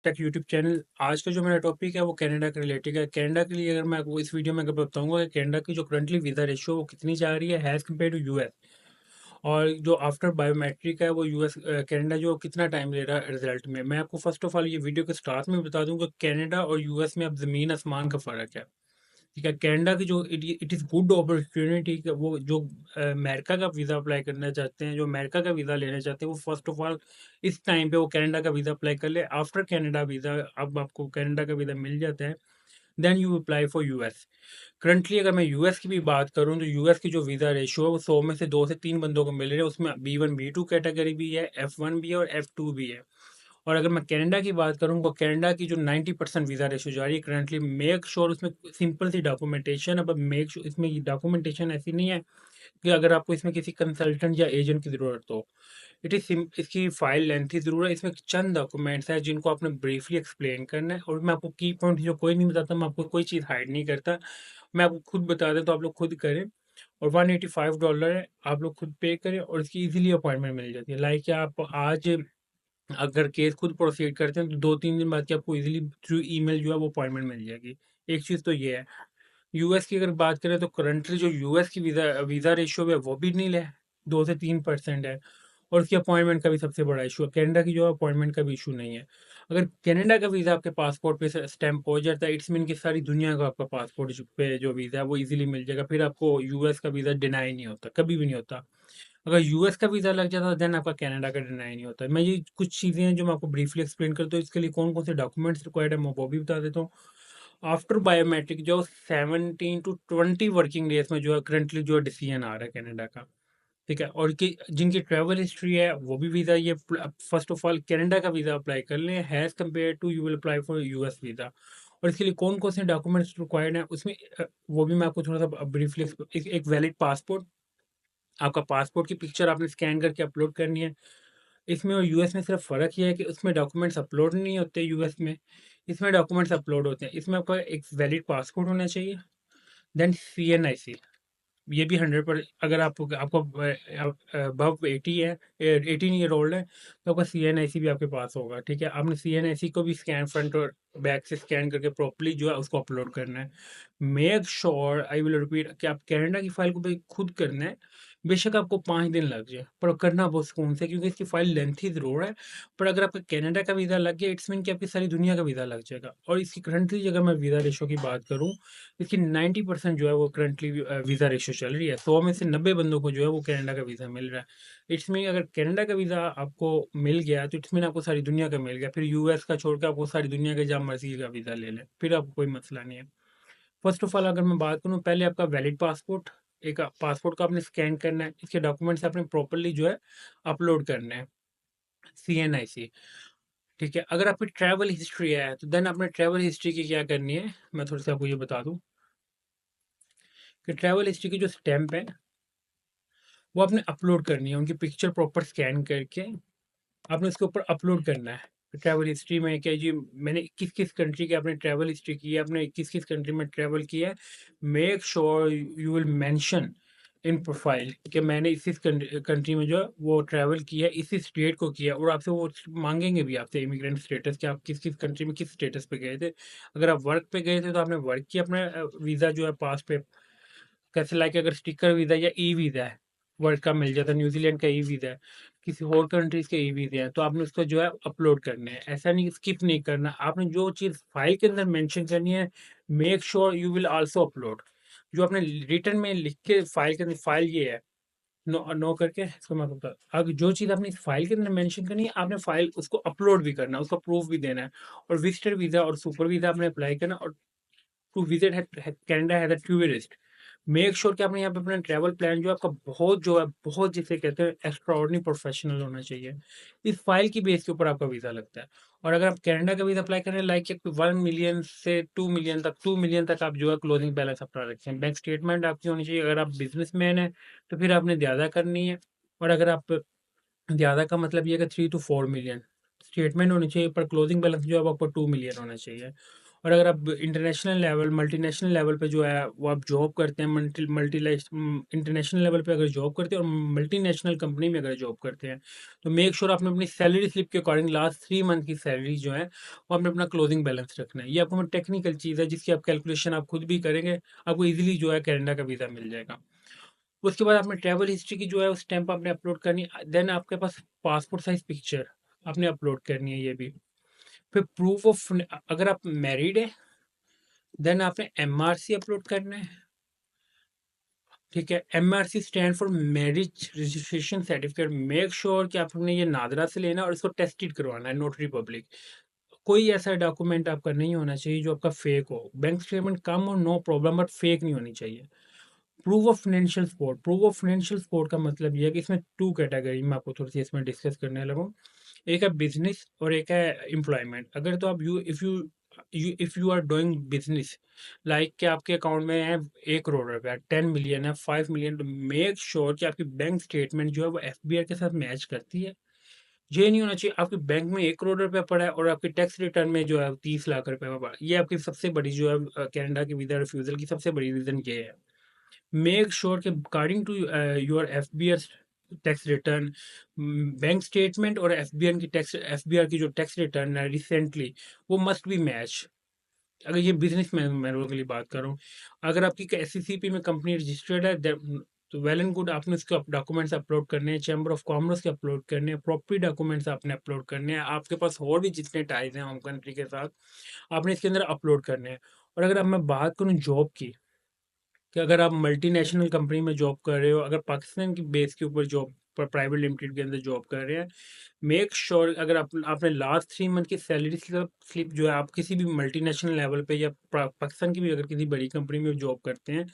Take YouTube channel. आज का जो मेरा टॉपिक है वो कनाडा के रिलेटेड है। कनाडा के लिए अगर मैं आपको इस वीडियो में अगर बताऊंगा कि कनाडा की जो करंटली वीज़ा रेशियो वो कितनी जा रही है हैज़ कम्पेयर टू यूएस, और जो आफ्टर बायोमेट्रिक है वो यूएस कनाडा जो कितना टाइम ले रहा है रिजल्ट में। मैं आपको फर्स्ट ऑफ ऑल ये वीडियो के स्टार्ट में बता दूं कि कनाडा और यूएस में अब ज़मीन आसमान का फ़र्क है। ठीक है, कनाडा की जो इट इज़ गुड अपॉर्चुनिटी, वो जो अमेरिका का वीज़ा अप्लाई करना चाहते हैं, जो अमेरिका का वीज़ा लेना चाहते हैं, वो फर्स्ट ऑफ ऑल इस टाइम पे वो कनाडा का वीज़ा अप्लाई कर ले। आफ्टर कनाडा वीज़ा, अब आपको कनाडा का वीज़ा मिल जाता है, then you apply for US. Currently अगर मैं यूएस की भी बात करूं तो यूएस की जो वीज़ा रेशियो है वो 100 में से 2 से 3 बंदों को मिल रहे हैं। उसमें B1 B2 कैटेगरी भी है, F1 भी है और F2 भी है। और अगर मैं कनाडा की बात करूँ तो कनाडा की जो 90% वीज़ा रेशो जा रही है करंटली, मेक श्योर उसमें सिंपल सी डॉक्यूमेंटेशन। अब मेक श्योर इसमें डॉक्यूमेंटेशन ऐसी नहीं है कि अगर आपको इसमें किसी कंसल्टेंट या एजेंट की ज़रूरत हो। इट इज़ इसकी फाइल लेंथ की ज़रूरत है। इसमें चंद डॉक्यूमेंट्स हैं जिनको आपने ब्रीफली एक्सप्लेन करना है, और मैं आपको की पॉइंट जो कोई नहीं बताता, मैं आपको कोई चीज़ हाइड नहीं करता, मैं आपको खुद बता दें तो आप लोग खुद करें। और $185 है, आप लोग खुद पे करें और इसकी इजीली अपॉइंटमेंट मिल जाती है। लाइक आप आज अगर केस खुद प्रोसीड करते हैं तो 2-3 दिन बाद की आपको इजीली थ्रू ईमेल जो है वो अपॉइंटमेंट मिल जाएगी। एक चीज़ तो ये है। यूएस की अगर बात करें तो करंटली जो यूएस की वीज़ा वीज़ा रेशियो है वो भी नील है, 2 से 3% है। और उसकी अपॉइंटमेंट का भी सबसे बड़ा इशू है। कनाडा की जो है अपॉइंटमेंट का भी इशू नहीं है। अगर कनाडा का वीज़ा आपके पासपोर्ट पे स्टैंप हो जाता है, इट्स मीन कि सारी दुनिया का आपका पासपोर्ट पे जो वीज़ा है वो इजीली मिल जाएगा। फिर आपको यूएस का वीज़ा डिनाई नहीं होता, कभी भी नहीं होता। अगर यूएस का वीज़ा लग जाता है देन आपका कनाडा का डिनाई नहीं होता। मैं ये कुछ चीज़ें हैं जो मैं आपको ब्रीफली एक्सप्लेन करता हूँ। इसके लिए कौन कौन से डॉक्यूमेंट्स रिक्वायर्ड है मैं वो भी बता देता हूँ। आफ्टर बायोमेट्रिक जो 17 to 20 वर्किंग डेज में जो है करंटली जो डिसीजन आ रहा है कनाडा का। ठीक है, और कि जिनकी ट्रैवल हिस्ट्री है वो भी वीज़ा ये फर्स्ट ऑफ ऑल कनाडा का वीज़ा अप्लाई कर लें has compare to you will apply for US visa. और इसके लिए कौन कौन से डॉक्यूमेंट्स रिक्वायर्ड हैं उसमें वो भी मैं आपको थोड़ा सा ब्रीफली एक वैलिड पासपोर्ट, आपका पासपोर्ट की पिक्चर आपने स्कैन करके अपलोड करनी है। इसमें और यूएस में सिर्फ फ़र्क ये है कि उसमें डॉक्यूमेंट्स अपलोड नहीं होते यूएस में, इसमें डॉक्यूमेंट्स अपलोड होते हैं। इसमें आपका एक वैलिड पासपोर्ट होना चाहिए, देन सीएनआईसी। ये भी 100 पर, अगर आपको अबव 80 है, 18 ईयर ओल्ड है, तो आपका सीएनआईसी भी आपके पास होगा। ठीक है, आपने सीएनआईसी को भी स्कैन फ्रंट और बैक से स्कैन करके प्रॉपर्ली जो है उसको अपलोड करना है। Make sure, I will repeat, कि आप कनाडा की फाइल को भी खुद करना है। बेशक आपको 5 दिन लग जाए पर करना बहुत सुकून से, क्योंकि इसकी फाइल लेंथी ज़रूर है। पर अगर आपका कनाडा का वीज़ा लग गया इट्स मीन कि आपकी सारी दुनिया का वीज़ा लग जाएगा। और इसकी करंटली अगर मैं वीज़ा रेशो की बात करूँ, इसकी 90% जो है वो करंटली वीज़ा रेशो चल रही है। 100 में से 90 बंदों को जो है वो कनाडा का वीज़ा मिल रहा है। इट्स मीन अगर कनाडा का वीज़ा आपको मिल गया तो इट्स मीन आपको सारी दुनिया का मिल गया। फिर यूएस का छोड़ के आपको सारी दुनिया के जहाँ मर्जी का वीज़ा ले लें, फिर आपको कोई मसला नहीं है। फर्स्ट ऑफ ऑल अगर मैं बात करूँ, पहले आपका वैलिड पासपोर्ट, एक पासपोर्ट का आपने स्कैन करना है, इसके डॉक्यूमेंट्स आपने प्रॉपरली जो है अपलोड करने हैं, सीएनआईसी। ठीक है, अगर आपकी ट्रैवल हिस्ट्री है तो देन आपने ट्रैवल हिस्ट्री की क्या करनी है, मैं थोड़ा सा आपको ये बता दूं कि ट्रैवल हिस्ट्री की जो स्टैंप है वो आपने अपलोड करनी है। उनकी पिक्चर प्रॉपर स्कैन करके आपने उसके ऊपर अपलोड करना है। ट्रैवल हिस्ट्री में क्या जी, मैंने किस किस कंट्री की आपने ट्रैवल हिस्ट्री की है, आपने किस किस कंट्री में ट्रैवल किया है। Make sure you will mention in profile कि मैंने इस कंट्री में जो है वो ट्रैवल किया है, इसी स्टेट को किया है। और आपसे वो मांगेंगे भी आपसे इमिग्रेंट स्टेटस, कि आप किस किस कंट्री में किस स्टेटस पे गए थे। अगर आप वर्क पे गए थे तो आपने वर्क की अपना वीज़ा जो है पास पे, कैसे लाइक अगर स्टिकर वीज़ा या ई वीज़ा है, वर्ल्ड का मिल जाता है, न्यूजीलैंड का ई वीज़ा है, किसी और कंट्रीज के ई वीज़ा है, तो आपने उसको जो है अपलोड करने हैं। ऐसा नहीं स्किप नहीं करना, आपने जो चीज़ फाइल के अंदर मेंशन करनी है make sure you will also upload. जो आपने रिटर्न में लिख के फाइल के अंदर, फाइल ये है, नो नो करके इसको मैं बता, अब जो चीज़ आपने इस फाइल के अंदर मेंशन करनी है आपने फाइल उसको अपलोड भी करना है, उसका प्रूफ भी देना है। और विजिटर वीज़ा और सुपर वीज़ा आपने अप्लाई करना, और to visit Canada as a tourist. Make sure कि आपने यहाँ पे अपना ट्रैवल प्लान जो है आपका बहुत जो है बहुत, जिसे कहते हैं एक्स्ट्राऑर्डिनरी प्रोफेशनल होना चाहिए। इस फाइल की बेस के ऊपर आपका वीज़ा लगता है। और अगर आप कनाडा का वीज़ा अप्लाई करें लाइक 1 मिलियन से 2 मिलियन तक, 2 मिलियन तक आप जो है क्लोजिंग बैलेंस अपना रखें। बैंक स्टेटमेंट आपकी होनी चाहिए। अगर आप बिजनेसमैन है तो फिर आपने ज़्यादा करनी है। और अगर आप ज़्यादा का मतलब ये है कि 3 to 4 मिलियन स्टेटमेंट होनी चाहिए, पर क्लोजिंग बैलेंस जो है वो आपको 2 मिलियन होना चाहिए। और अगर आप इंटरनेशनल लेवल, मल्टीनेशनल लेवल पे जो है वो आप जॉब करते हैं, इंटरनेशनल लेवल पे अगर जॉब करते हैं और मल्टीनेशनल कंपनी में अगर जॉब करते हैं, तो मेक श्योर आपने अपनी सैलरी स्लिप के अकॉर्डिंग लास्ट 3 मंथ की सैलरी जो है वो आपने अपना क्लोजिंग बैलेंस रखना है। ये आपको टेक्निकल चीज़ है जिसकी आप कैलकुलेशन आप खुद भी करेंगे, आपको ईजिली जो है कनाडा का वीज़ा मिल जाएगा। उसके बाद आपने ट्रैवल हिस्ट्री की जो है उस स्टैम्प आपने अपलोड करनी है। देन आपके पास पासपोर्ट साइज पिक्चर आपने अपलोड करनी है ये भी। फिर प्रूफ ऑफ, अगर आप मैरिड है देन आपने एमआरसी अपलोड करना है। ठीक है, MRC stand for marriage registration certificate. Make sure कि आपने ये नादरा से लेना और इसको टेस्टेड करवाना है नोटरी पब्लिक। कोई ऐसा डॉक्यूमेंट आपका नहीं होना चाहिए जो आपका फेक हो। बैंक स्टेटमेंट कम हो नो प्रॉब्लम, बट फेक नहीं होनी चाहिए। Proof of financial support, proof of financial support का मतलब ये है कि इसमें टू कैटेगरी में आपको थोड़ी सी इसमें डिस्कस करने लगा। एक है बिजनेस और एक है एम्प्लॉयमेंट। अगर तो आप if you are doing business, like कि आपके अकाउंट में है 1 करोड़ रुपया, 10 मिलियन है, 5 मिलियन, तो मेक श्योर कि आपकी बैंक स्टेटमेंट जो है वो एफबीआई के साथ मैच करती है। ये नहीं होना चाहिए आपके बैंक में 1 करोड़ रुपया पड़ा है और आपके टैक्स रिटर्न में जो है 30 लाख रुपए में पड़ा। ये आपकी सबसे बड़ी जो है कनाडा की वीजा रिफ्यूजल की सबसे बड़ी रीजन ये है। मेक श्योर कि according to your FBR tax return, bank statement और एफबीआर की जो टैक्स रिटर्न है रिसेंटली, वो मस्ट बी मैच। अगर ये बिजनेस मैनों के लिए बात कर रहा हूँ। अगर आपकी एससीसीपी में कंपनी रजिस्टर्ड है तो वेल एंड गुड, आपने उसके डॉक्यूमेंट्स अपलोड करने हैं, चैम्बर ऑफ कॉमर्स के अपलोड करने हैं, प्रॉपर्टी डॉक्यूमेंट्स आपने अपलोड करने हैं, आपके पास और भी जितने टाइज हैं होम कंट्री के साथ आपने इसके अंदर अपलोड करने हैं। और अगर अब मैं बात करूँ जॉब की, कि अगर आप मल्टीनेशनल कंपनी में जॉब कर रहे हो, अगर पाकिस्तान की बेस के ऊपर जॉब पर प्राइवेट लिमिटेड के अंदर जॉब कर रहे हैं, मेक श्योर अगर आपने लास्ट 3 मंथ की सैलरी स्लिप जो है आप किसी भी मल्टीनेशनल लेवल पे या पाकिस्तान की भी अगर किसी बड़ी कंपनी में जॉब करते हैं,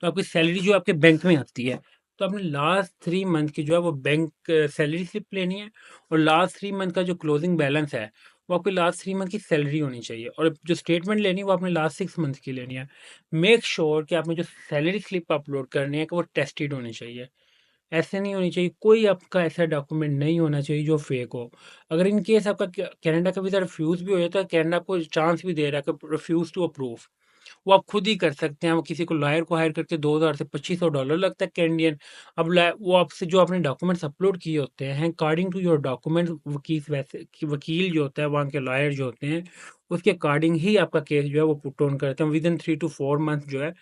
तो आपकी सैलरी जो आपके बैंक में आती है, तो आपने लास्ट 3 मंथ की जो है वो बैंक सैलरी स्लिप लेनी है। और लास्ट 3 मंथ का जो क्लोजिंग बैलेंस है वो आपकी लास्ट 3 मंथ की सैलरी होनी चाहिए। और जो स्टेटमेंट लेनी है वो आपने लास्ट 6 मंथ की लेनी है। मेक श्योर कि आपने जो सैलरी स्लिप अपलोड करनी है कि वो टेस्टेड होनी चाहिए। ऐसे नहीं होनी चाहिए, कोई आपका ऐसा डॉक्यूमेंट नहीं होना चाहिए जो फेक हो। अगर इन केस आपका कनाडा का वीज़ा रिफ्यूज भी हो जाता है, कनाडा आपको चांस भी दे रहा है कि रिफ्यूज टू अप्रूव, वो आप खुद ही कर सकते हैं। वो किसी को लॉयर को हायर करके 2000 से $2500 लगता है कैनेडियन। अब वो आपसे जो आपने डॉक्यूमेंट्स अपलोड किए होते हैं अकॉर्डिंग टू योर डॉक्यूमेंट, वकील वैसे वकील जो होता है वहाँ के लॉयर जो होते हैं उसके अकॉर्डिंग ही आपका केस जो है वो पुट ऑन करते हैं। विद इन 3 to 4 मंथ जो है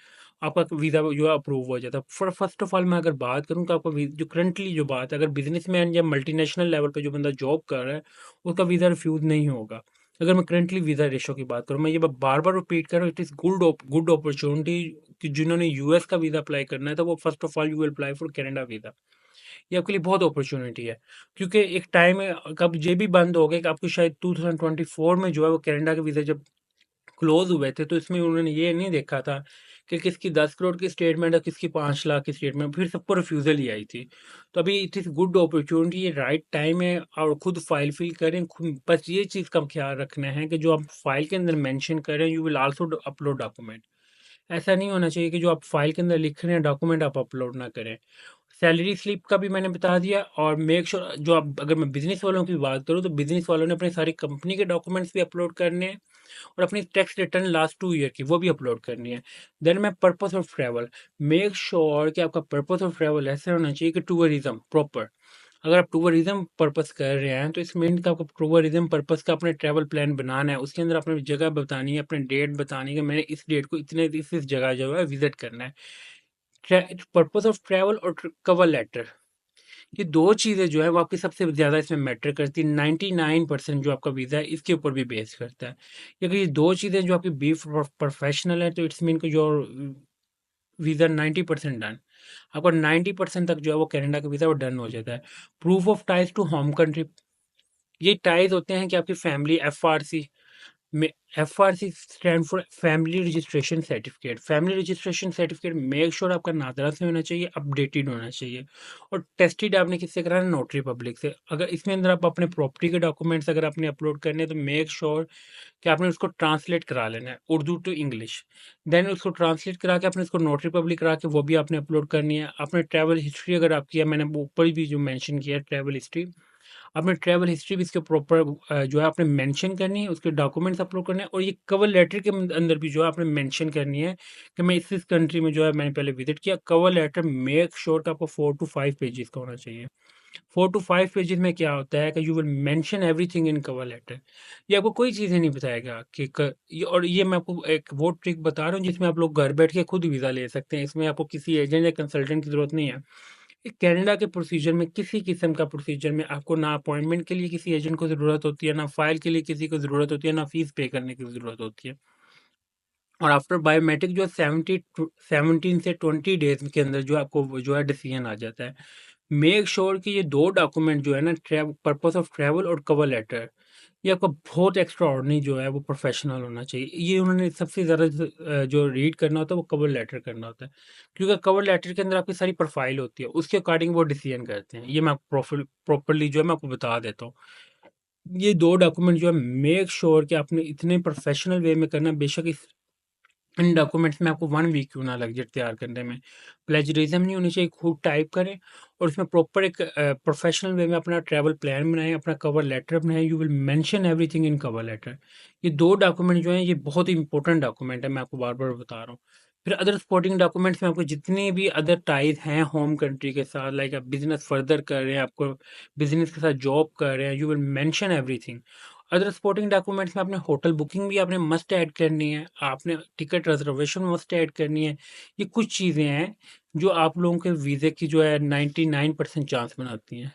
आपका वीज़ा जो है अप्रूव हो जाता है। फर्स्ट ऑफ ऑल मैं अगर बात करूँ तो आपका जो करंटली जो बात है, अगर बिजनेसमैन या मल्टीनेशनल लेवल पे जो बंदा जॉब कर रहा है उसका वीज़ा रिफ्यूज नहीं होगा। अगर मैं करंटली वीज़ा रेशो की बात करूँ, मैं ये बार बार रिपीट कर रहा हूँ, इट इज़ गुड अपॉर्चुनिटी कि जिन्होंने यूएस का वीज़ा अप्लाई करना है तो वो first of all you will apply for Canada visa. ये आपके लिए बहुत अपॉर्चुनिटी है, क्योंकि एक टाइम है कब ये भी बंद हो गया कि आपको शायद 2024 में जो है वो कनाडा के वीज़ा जब क्लोज हुए थे तो इसमें उन्होंने ये नहीं देखा था कि किसकी 10 करोड़ की स्टेटमेंट है, किसकी 5 लाख की स्टेटमेंट, फिर सबको रिफ्यूजल ही आई थी। तो अभी इट इज़ गुड अपॉर्चुनिटी, ये राइट टाइम है और खुद फाइल फिल करें खुद। बस ये चीज़ का ख्याल रखना है कि जो आप फाइल के अंदर मेंशन करें you will also upload document. ऐसा नहीं होना चाहिए कि जो आप फाइल के अंदर लिख रहे हैं डॉक्यूमेंट आप अपलोड ना करें। सैलरी स्लिप का भी मैंने बता दिया। और मेक श्योर जो आप, अगर मैं बिजनेस वालों की बात करूँ तो बिजनेस वालों ने अपनी सारी कंपनी के डॉक्यूमेंट्स भी अपलोड करने हैं और अपनी टैक्स रिटर्न लास्ट 2 ईयर की वो भी अपलोड करनी है। देन मैं purpose of travel, make sure कि आपका पर्पस ऑफ ट्रैवल ऐसा होना चाहिए कि टूरिज्म प्रॉपर। अगर आप टूरिज्म पर्पस कर रहे हैं तो इस मीन का आपको टूरिज्म पर्पस का अपने ट्रैवल प्लान बनाना है। उसके अंदर अपनी जगह बतानी है, अपने डेट बतानी है कि मैंने इस डेट को इतने इस जगह जो है विजिट करना है। पर्पस ऑफ ट्रैवल और कवर लेटर, ये दो चीज़ें जो है वो आपकी सबसे ज़्यादा इसमें मैटर करती है। 99% जो आपका वीज़ा है इसके ऊपर भी बेस करता है। क्योंकि ये दो चीज़ें जो आपकी बी प्रोफेशनल है तो इट्स मीन कि योर वीज़ा 90% डन। आपका 90% तक जो है वो कनाडा का वीज़ा वो डन हो जाता है। Proof of ties to home country, ये टाइज होते हैं कि आपकी फैमिली एफआरसी में, FRC stand for family registration certificate. Family registration certificate make sure आपका नादरा से होना चाहिए, अपडेटेड होना चाहिए और टेस्टेड आपने किससे कराना, नोटरी पब्लिक से। अगर इसमें अंदर आप अपने प्रॉपर्टी के डॉक्यूमेंट्स अगर आपने अपलोड करने हैं तो मेक श्योर कि आपने उसको ट्रांसलेट करा लेना है उर्दू टू इंग्लिश। देन उसको ट्रांसलेट करा के आपने उसको नोटरी पब्लिक करा के वो भी आपने अपलोड करनी है। आपने ट्रैवल हिस्ट्री अगर आपकी है, मैंने ऊपर भी जो मेंशन किया है ट्रैवल हिस्ट्री, आपने ट्रैवल हिस्ट्री भी इसके प्रॉपर जो है आपने मेंशन करनी है, उसके डॉक्यूमेंट्स अपलोड करने हैं, और ये कवर लेटर के अंदर भी जो है आपने मेंशन करनी है कि मैं इस कंट्री में जो है मैंने पहले विजिट किया। कवर लेटर मेक श्योर कि आपको 4 to 5 पेजेस का होना चाहिए। 4 to 5 पेजेस में क्या होता है कि you will mention everything in cover letter. ये आपको कोई चीज़ें नहीं बताएगा कि और ये मैं आपको एक वो ट्रिक बता रहा हूँ जिसमें आप लोग घर बैठ के खुद वीज़ा ले सकते हैं। इसमें आपको किसी एजेंट या कंसल्टेंट की ज़रूरत नहीं है। कनाडा के प्रोसीजर में किसी किस्म का प्रोसीजर में आपको ना अपॉइंटमेंट के लिए किसी एजेंट को ज़रूरत होती है, ना फाइल के लिए किसी को ज़रूरत होती है, ना फीस पे करने की ज़रूरत होती है। और आफ्टर बायोमेट्रिक जो है 17 से 20 डेज के अंदर जो आपको जो है डिसीजन आ जाता है। मेक श्योर कि ये 2 डॉक्यूमेंट जो है ना, पर्पस ऑफ ट्रैवल और कवर लेटर, ये आपका बहुत एक्स्ट्रा ऑर्डिनरी जो है वो प्रोफेशनल होना चाहिए। ये उन्होंने सबसे ज़्यादा जो रीड करना होता है वो कवर लेटर करना होता है, क्योंकि कवर लेटर के अंदर आपकी सारी प्रोफाइल होती है, उसके अकॉर्डिंग वो डिसीजन करते हैं। ये मैं प्रॉपरली जो है मैं आपको बता देता हूँ। ये 2 डॉक्यूमेंट जो है मेक श्योर कि आपने इतने प्रोफेशनल वे में करना। बेशक इन डॉक्यूमेंट्स में आपको 1 वीक क्यों ना लग जाए तैयार करने में, प्लेजरिज्म नहीं होनी चाहिए। खूब टाइप करें और उसमें प्रॉपर एक प्रोफेशनल वे में अपना ट्रैवल प्लान बनाएं, अपना कवर लेटर बनाएं। You will mention everything in cover letter. ये 2 डॉक्यूमेंट जो हैं ये बहुत ही इंपॉर्टेंट डॉक्यूमेंट है, मैं आपको बार बार बता रहा हूँ। फिर अदर सपोर्टिंग डॉक्यूमेंट्स में आपको जितने भी अदर टाइज हैं होम कंट्री के साथ, लाइक आप बिजनेस फर्दर कर रहे हैं, आपको बिजनेस के साथ जॉब कर रहे हैं, you will mention everything. Other supporting documents में आपने होटल बुकिंग भी आपने मस्ट ऐड करनी है, आपने टिकट रिजर्वेशन मस्ट ऐड करनी है। ये कुछ चीज़ें हैं जो आप लोगों के वीज़े की जो है 99% चांस बनाती हैं।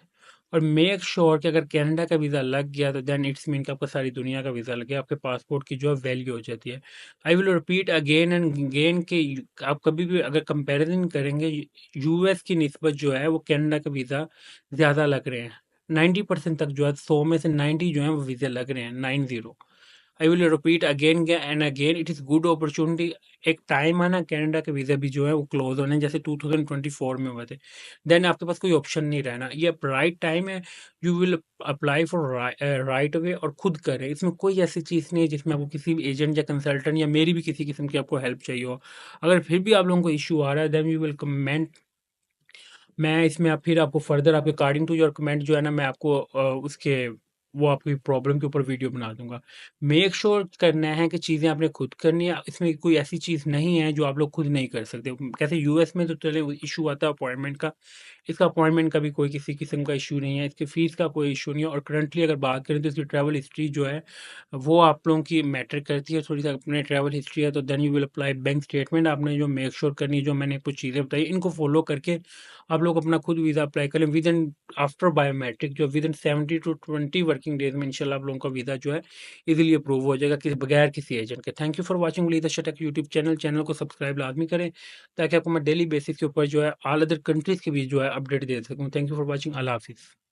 और मेक श्योर कि अगर कनाडा का वीज़ा लग गया तो देन इट्स मीन कि आपका सारी दुनिया का वीज़ा लग गया, आपके पासपोर्ट की जो है वैल्यू हो जाती है। I will repeat again and again कि आप कभी भी अगर कंपैरिजन करेंगे, यूएस की निस्बत जो है वो कनाडा का वीज़ा ज़्यादा लग रहे हैं। 90% तक जो है, 100 में से 90 जो है वो वीज़े लग रहे हैं, 90। I will repeat again and again, it is good opportunity. एक टाइम आना कनाडा के वीज़ा भी जो है वो क्लोज होने, जैसे 2024 में हुए थे। देन आपके पास कोई ऑप्शन नहीं रहना, ये अब राइट टाइम है। You will apply for right away और खुद करें। इसमें कोई ऐसी चीज़ नहीं है जिसमें आपको किसी भी एजेंट या कंसल्टेंट या मेरी भी किसी किस्म की आपको हेल्प चाहिए हो। अगर फिर भी आप लोगों को इशू आ रहा है, देन यू विल कमेंट। मैं इसमें आप फिर आपको फर्दर आपके अकॉर्डिंग टू योर कमेंट जो है ना, मैं आपको उसके वो आपकी प्रॉब्लम के ऊपर वीडियो बना दूंगा। मेक श्योर करना है कि चीज़ें आपने खुद करनी है, इसमें कोई ऐसी चीज़ नहीं है जो आप लोग खुद नहीं कर सकते। कैसे यूएस में तो चले इशू आता है अपॉइंटमेंट का, इसका अपॉइंटमेंट का भी कोई किसी किस्म का इशू नहीं है, इसकी फीस का कोई इशू नहीं है। और करंटली अगर बात करें तो इसकी ट्रैवल हिस्ट्री जो है वो आप लोगों की मैटर करती है थोड़ी सी। अपने ट्रैवल हिस्ट्री है तो then you will apply bank statement. आपने जो मेक श्योर करनी है, जो मैंने कुछ चीज़ें बताई, इनको फॉलो करके आप लोग अपना खुद वीज़ा अप्लाई करें विद इन आफ्टर बायोमेट्रिक, जो with in 70 to 20 working days में इंशाल्लाह आप लोगों का वीज़ा जो है इजीली अप्रूव हो जाएगा, किसी बगैर किसी एजेंट के। थैंक यू फॉर वॉचिंग लीदा शटक यूट्यूब चैनल को सब्सक्राइब लाजमी करें ताकि आपको मैं डेली बेसिस के ऊपर जो है ऑल अदर कंट्रीज़ की भी जो है अपडेट दे सकूँ। Thank you for watching. अल्लाह हाफिज़।